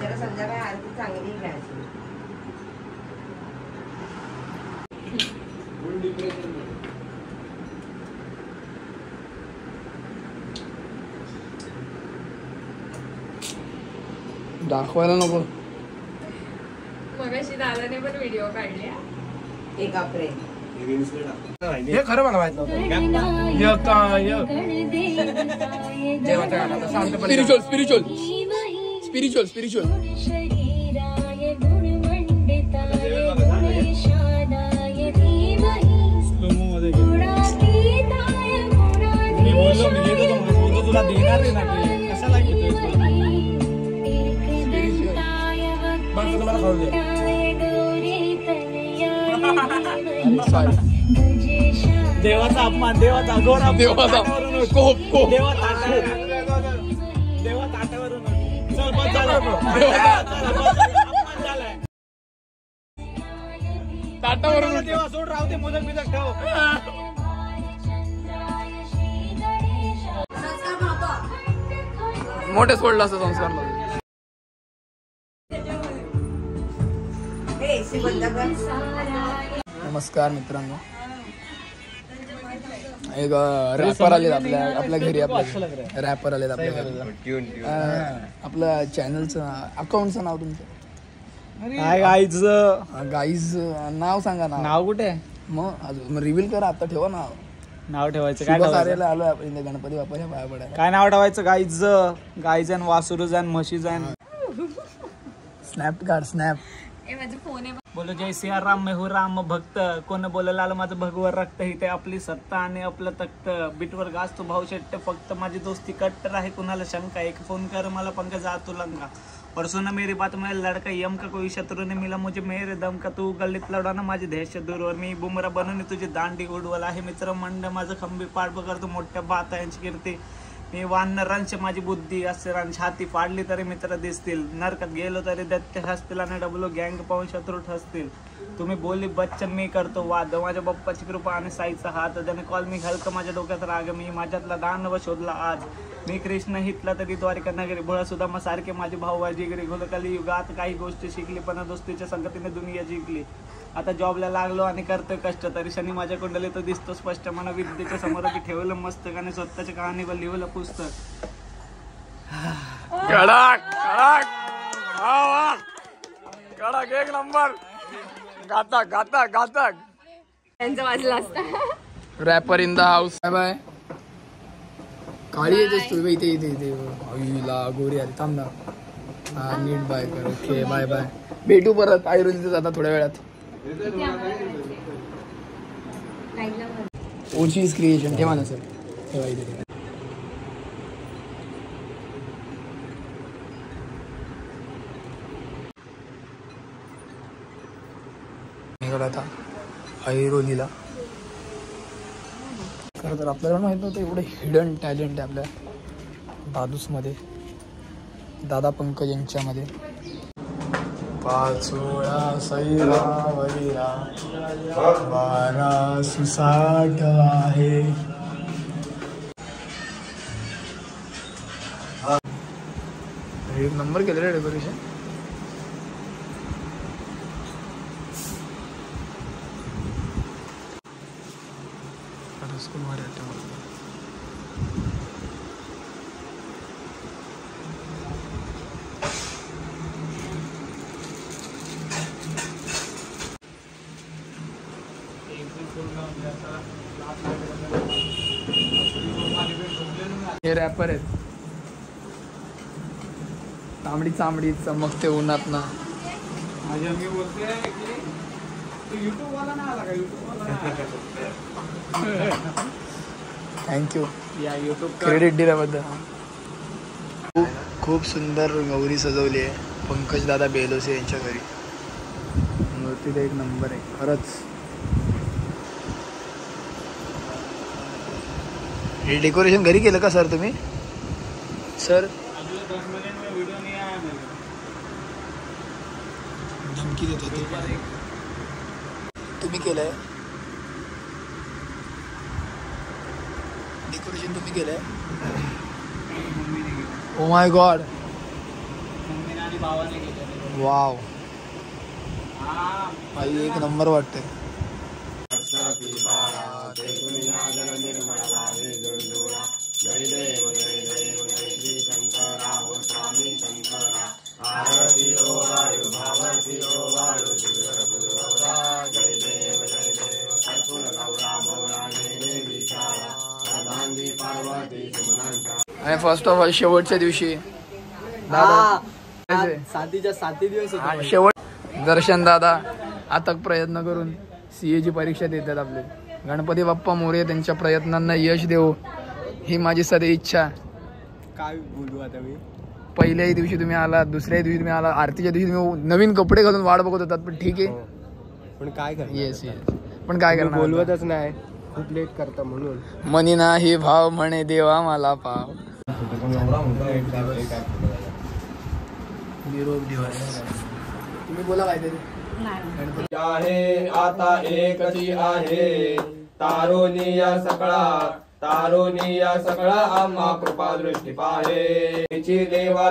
जरा संध्याकाळी आरती चांगली घ्यायची. दाखवायला नको. मगाशी दादाने पण व्हिडिओ काढले. एक आपले हे खरं मला माहित नव्हतं. स्पिरिच्युअल तुला देणार आहे ना ते कशाला देवाचा अपमान, देवाचा घोर देवाचा देवा ताटावरून ताटावरून देवा सोड राहू दे. मोदक बिदक ठेव. मोठे सोडलं असं संस्कार. नमस्कार मित्रांनो. एक रॅपर आलेत आपल्या घरी. रॅपर आलेत आपल्या घरी. आपल्या चॅनलचं अकाउंटचं नाव तुमचं गाईज नाव सांगा ना. नाव कुठे मग रिव्हील करा आता. ठेवा नाव ठेवायचं काय कार्याला आलोय आपण गणपती बाप्पाच्या पाया पडायला. काय नाव ठेवायचं? गाईज वासुरू जाण म्हशी जाण. स्नॅप काढ स्नॅप. बोलो जय सिया राम मैं हूँ राम भक्त. कोण बोल लाल माझं भगवर रक्त. ही ते आपली सत्ता आणि आपलं तख्त. बीटवर गाजतो भाऊ शेट्ट फक्त. माझी दोस्ती कट्टर आहे कुणाला शंका. एक फोन कर मला पंकज आतू लंका. परसों ना मेरी बात में लड़का यम का कोई शत्रु ने मिला मुझे मेरे दम का. तू गल्लीत लढवणं माझी दहशत दूरवर. मी बुमरा बनवून तुझी दांडी उडवल आहे. मित्र मंड माझं खंबी पाठ करतो मोठ्या बातांची कीर्ती. मी वानरांची माझी बुद्धी असे छाती फाडली तरी मित्र दिसतील. नरकात गेलो तरी दैत्य हसतील आणि डबलो गँग पाहून शत्रू ठसतील. तुम्ही बोलली बच्चन मी करतो वाद. माझ्या बाप्पाची कृपा आणि साईचा हात. त्याने कॉल मी हलकं माझ्या डोक्यात राग. मी माझ्यातला दानव शोधला आज. मी कृष्ण हितला तरी द्वारिका नगरी. भोळा सुद्धा सारखे माझे भाऊ जिगरी. घोलकली युगात काही गोष्टी शिकली पण दोस्तीच्या संगतीने दुनिया जिंकली. आता जॉबला लागलो आणि करतोय कष्ट तरी शनी माझ्या कुंडलीत दिसतो स्पष्ट. मला विद्येच्या समोर ठेवलं मस्तक आणि स्वतःच्या कहाणीवर लिहिलं पुस्तक. कडक एक नंबर. घातक त्यांचा वाजला असता. Rapper in the house. Bye bye. काळी येतेस तू इथे इथे इथे. आईला गोरी आली. थांब ना. हा नीट बाय कर. Okay bye bye. भेटू परत आयुर्वेदिक आता थोड्या वेळात. ओचीज क्रिएशन ठेवा ना सर. ठेवा इथे. निघाला आता ऐरोलीला. खरं तर आपल्याला माहित नव्हतं एवढं हिडन टॅलेंट आहे आपल्या दादूसमध्ये. दादा पंकज यांच्यामध्ये. पाचोळा सैरा वैरा 12 सुसाट आहे. एक नंबर केलं रे डेकोरेशन. स्कूल मध्ये हे रॅपर आहेत. तांबडी चांबडी चमकते उन्हात ना. मी बोलते की युट्यूब वाला ना आला का? थँक्यू या युट्यूब क्रेडिट दिल्याबद्दल. खूप सुंदर गौरी सजवली आहे पंकज दादा बेलोसे यांच्या घरी. मूर्ती एक नंबर आहे खरंच. हे डेकोरेशन घरी केलं का सर तुम्ही? सर धमकी देत होते. तुम्ही केलंय डेकोरेशन? तुम्ही केलंय? Oh my God. भावाने केलेलं. वाव हा भाई एक नंबर वाटते. आणि फर्स्ट ऑफ ऑल शेवटच्या दिवशी साती दिवस शेवट दर्शन दादा अथक प्रयत्न करून CA ची परीक्षा देतात आपले. गणपती बाप्पा मोरया त्यांच्या प्रयत्नांना यश देऊ ही माझी सदैव इच्छा. काय बोलू आता मी. पहिल्याही दिवशी तुम्ही आलात, दुसऱ्याही दिवशी तुम्ही आला, आरतीच्या दिवशी तुम्ही नवीन कपडे घालून वाट बघत होतात, पण ठीक आहे. पण काय करणार. येस पण काय करणार, बोलवतच नाही, खूप लेट करता म्हणून. मनी नाही भाव म्हणे देवा मला पाव. निरोप दिवस. तुम्ही बोला काहीतरी. आहे आता एकची आहे तारुनिया सगळा आम्हा कृपा दृष्टी पाहे. हेची देवा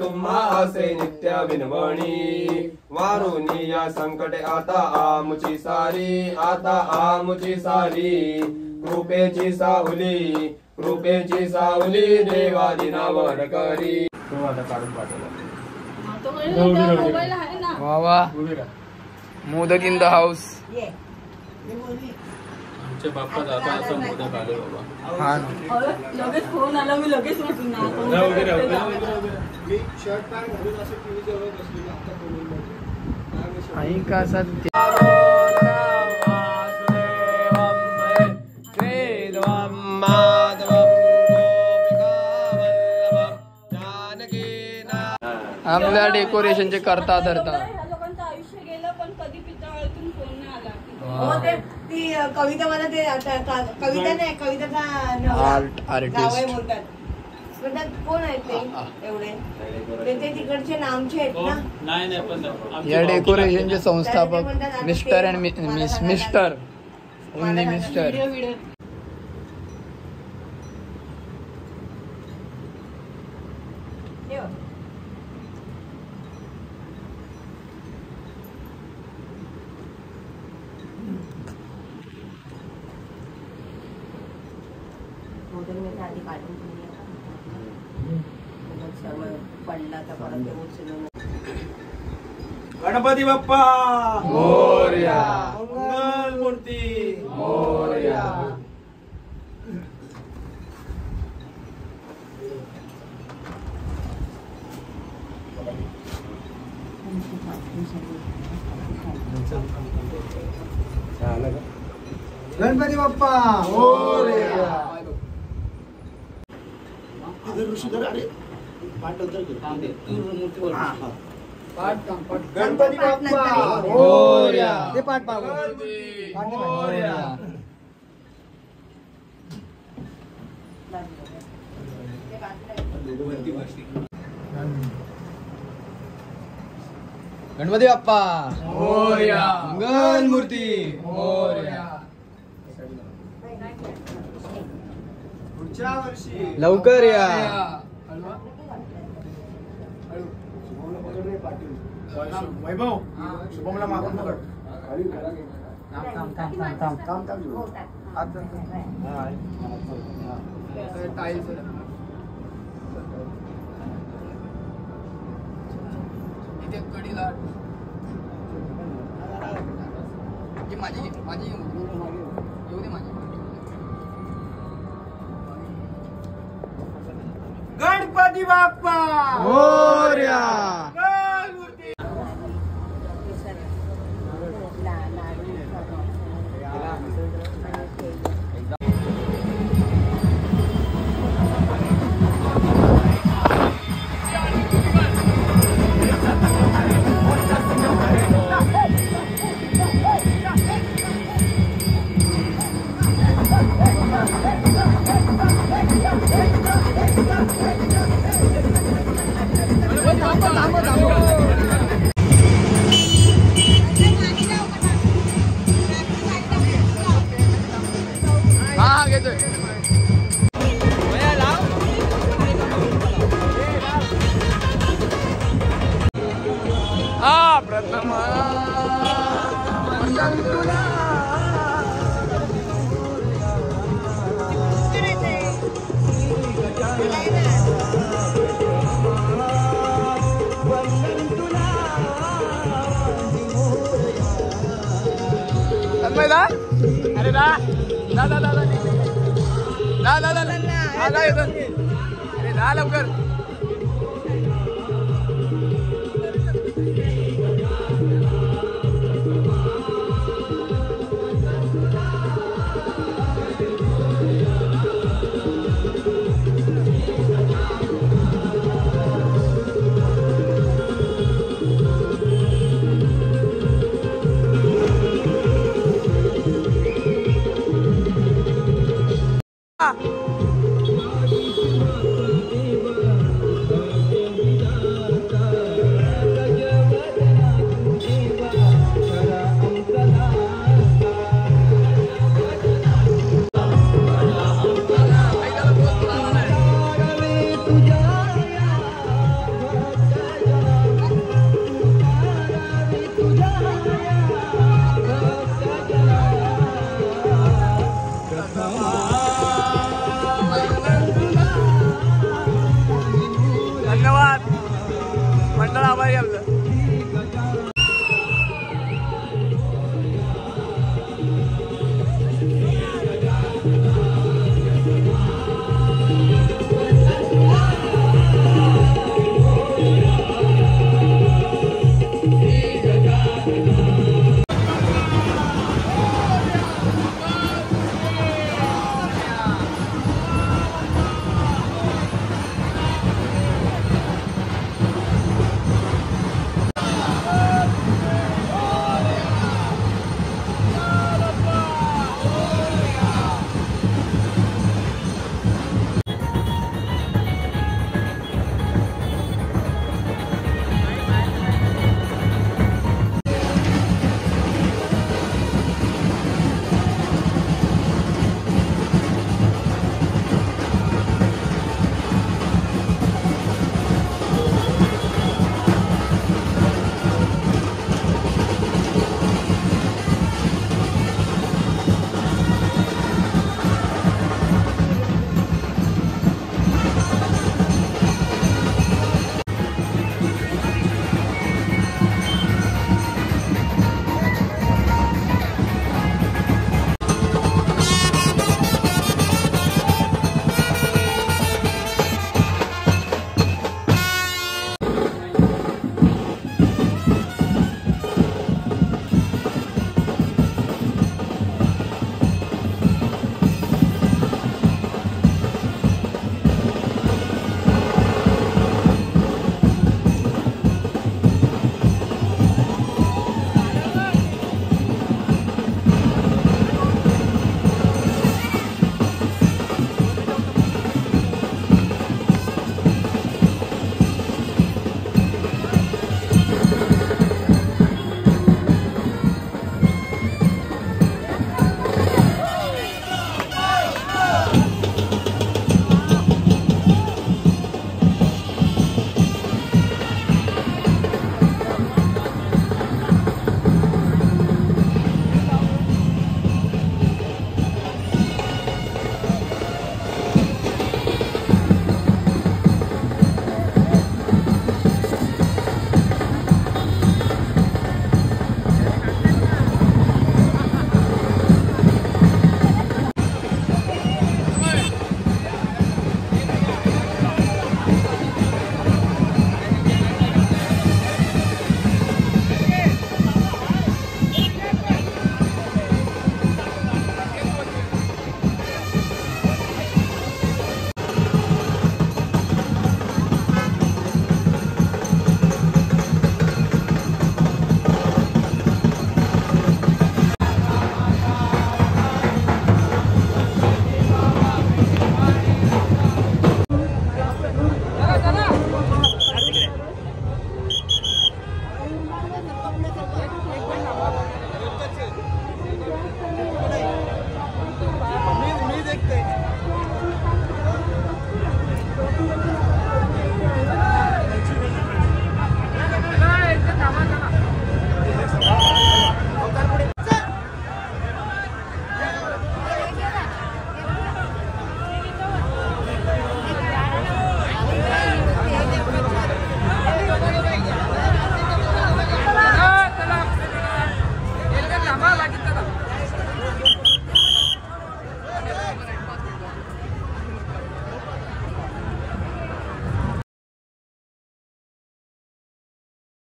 तुम्हा असे नित्य विनवणी. वारुनिया संकटे आता आमुची सारी कृपेची सावली देवा दिनावर करी. तो आता काढून पाठवला. वा वा. Modak in the house. आमचे बाप्पा जाता असं मोदक आले बाबा. हा लगेच फोन आला, मी लगेच म्हटलं आई का सत्य. आपल्या डेकोरेशनचे करता धरता. लोकांचं आयुष्य गेलं, पण कधी पितळातून फोन नाही आला. हो ते ती कविता मला ते कविता नाही, कविताचा आर्टिस्ट बोलतात. म्हणतात कोण आहेत ते एवढे ते तिकडचे नामचे आहेत ना. नाही पण या डेकोरेशनचे संस्थापक mister and miss mister only mister. आधी काढून पडला तर परत ते उचलून. गणपती बाप्पा मोरया. मंगल मूर्ती मोरया. गणपती बाप्पा मोरया. गणपती बाप्पा मोरया. ते पाठ पाव. मोरया. गणपती बाप्पा मोरया. मंगल मूर्ती मोरया. पुढच्या वर्षी लवकर या. वैभव शुभमला मागून पकड. इथे कडी लाट. माझी येऊ दे माझी. गणपती बाप्पा मोरया. मंगल मूर्ती. थांबा. लवकर. धन्यवाद मंडळ आभारी आपलं.